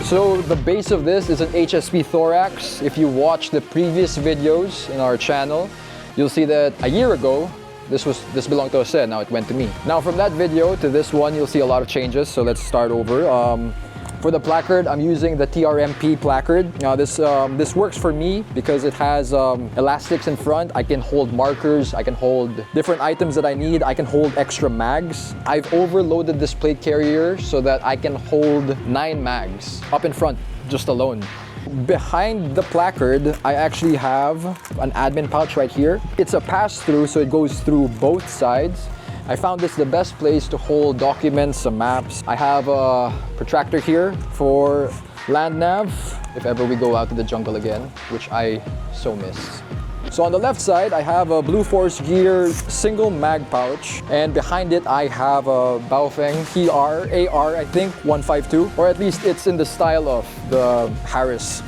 So the base of this is an HSP Thorax. If you watch the previous videos in our channel, you'll see that a year ago, this belonged to Jose, now it went to me. Now from that video to this one, you'll see a lot of changes, so let's start over. For the placard, I'm using the TRMP placard. Now this works for me because it has elastics in front. I can hold markers, I can hold different items that I need, I can hold extra mags. I've overloaded this plate carrier so that I can hold 9 mags up in front, just alone. Behind the placard, I actually have an admin pouch right here. It's a pass-through, so it goes through both sides. I found this the best place to hold documents, some maps. I have a protractor here for land nav, if ever we go out to the jungle again, which I so miss. So on the left side, I have a Blue Force Gear single mag pouch, and behind it I have a Baofeng AR, I think, 152, or at least it's in the style of the Harris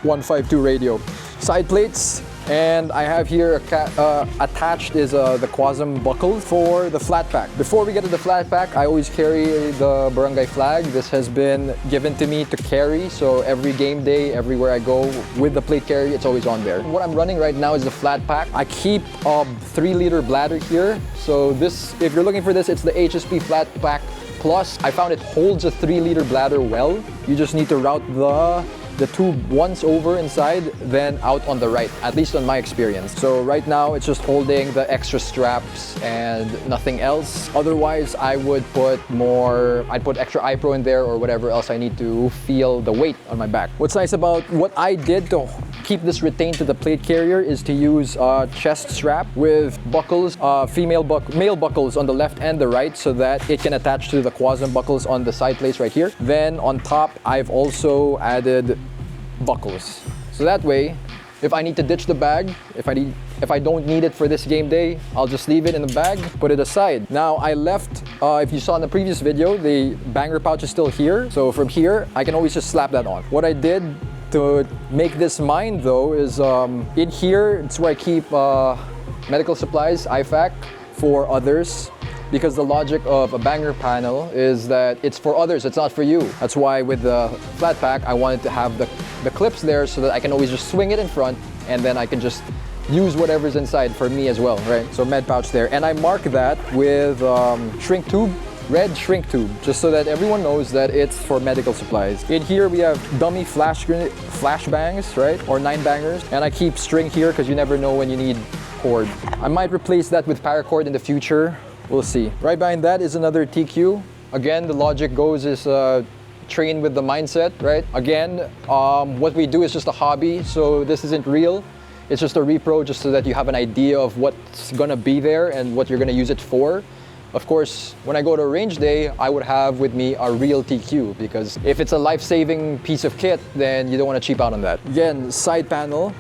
152 radio. Side plates, and I have here attached is the Quasm buckle for the flat pack. Before we get to the flat pack, I always carry the Barangay flag. This has been given to me to carry, so every game day, everywhere I go with the plate carrier, it's always on there. What I'm running right now is the flat pack. I keep a 3-liter bladder here. So this, if you're looking for this, it's the HSP flat pack plus. I found it holds a 3-liter bladder well. You just need to route the tube once over inside, then out on the right, at least on my experience. So right now it's just holding the extra straps and nothing else. Otherwise, I'd put extra iPro in there or whatever else I need to feel the weight on my back. What's nice about what I did to keep this retained to the plate carrier is to use a chest strap with buckles, male buckles on the left and the right, so that it can attach to the Quasm buckles on the side plates right here. Then on top, I've also added buckles. So that way, if I need to ditch the bag, if I don't need it for this game day, I'll just leave it in the bag, put it aside. Now I left, if you saw in the previous video, the banger pouch is still here. So from here, I can always just slap that on. What I did to make this mine though is in here, it's where I keep medical supplies, IFAC, for others. Because the logic of a banger panel is that it's for others, it's not for you. That's why with the flat pack, I wanted to have the clips there so that I can always just swing it in front, and then I can just use whatever's inside for me as well, right? So med pouch there. And I mark that with shrink tube, red shrink tube, just so that everyone knows that it's for medical supplies. In here we have dummy flash bangs, right? Or 9 bangers. And I keep string here because you never know when you need cord. I might replace that with paracord in the future. We'll see. Right behind that is another TQ. Again, the logic goes is train with the mindset, right? Again, what we do is just a hobby, so this isn't real. It's just a repro just so that you have an idea of what's gonna be there and what you're gonna use it for. Of course, when I go to a range day, I would have with me a real TQ, because if it's a life-saving piece of kit, then you don't want to cheap out on that. Again, side panel.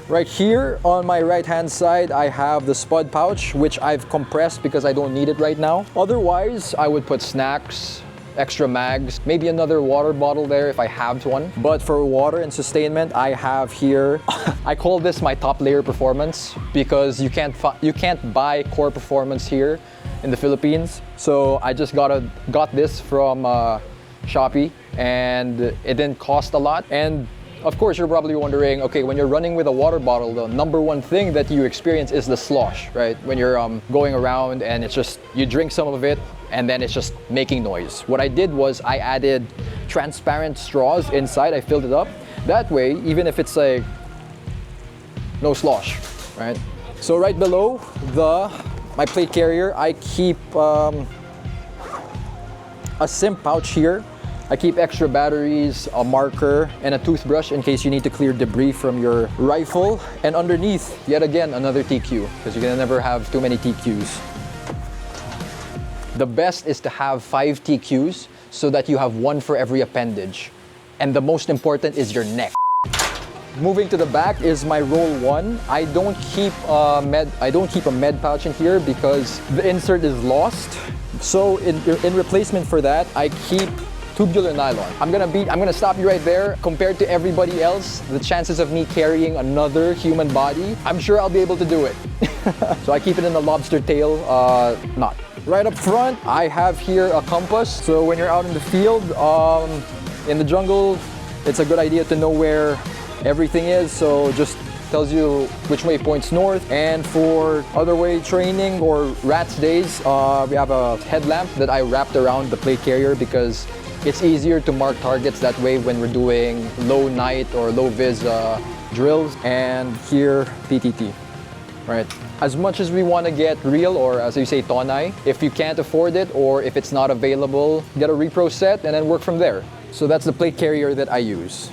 Right here on my right-hand side, I have the spud pouch, which I've compressed because I don't need it right now. Otherwise, I would put snacks, extra mags, maybe another water bottle there if I have one. But for water and sustainment, I have here, I call this my top layer performance, because you can't buy core performance here in the Philippines. So I just got this from Shopee, and it didn't cost a lot. And of course, you're probably wondering, okay, when you're running with a water bottle, the number one thing that you experience is the slosh, right? When you're going around and it's just, you drink some of it and then it's just making noise. What I did was I added transparent straws inside, I filled it up. That way, even if it's like, no slosh, right? So right below my plate carrier, I keep a SIM pouch here. I keep extra batteries, a marker, and a toothbrush in case you need to clear debris from your rifle. And underneath, yet again, another TQ, because you're gonna never have too many TQs. The best is to have 5 TQs so that you have one for every appendage. And the most important is your neck. Moving to the back is my roll 1. I don't keep a med pouch in here because the insert is lost. So in replacement for that, I keep tubular nylon. I'm gonna stop you right there. Compared to everybody else, the chances of me carrying another human body, I'm sure I'll be able to do it. So I keep it in the lobster tail knot. Right up front, I have here a compass. So when you're out in the field, In the jungle, it's a good idea to know where everything is, so just tells you which way points north. And for other way training or rats days, we have a headlamp that I wrapped around the plate carrier because it's easier to mark targets that way when we're doing low night or low vis drills. And here, PTT, right? As much as we want to get real, or as you say, tonai, if you can't afford it or if it's not available, get a repro set and then work from there. So that's the plate carrier that I use.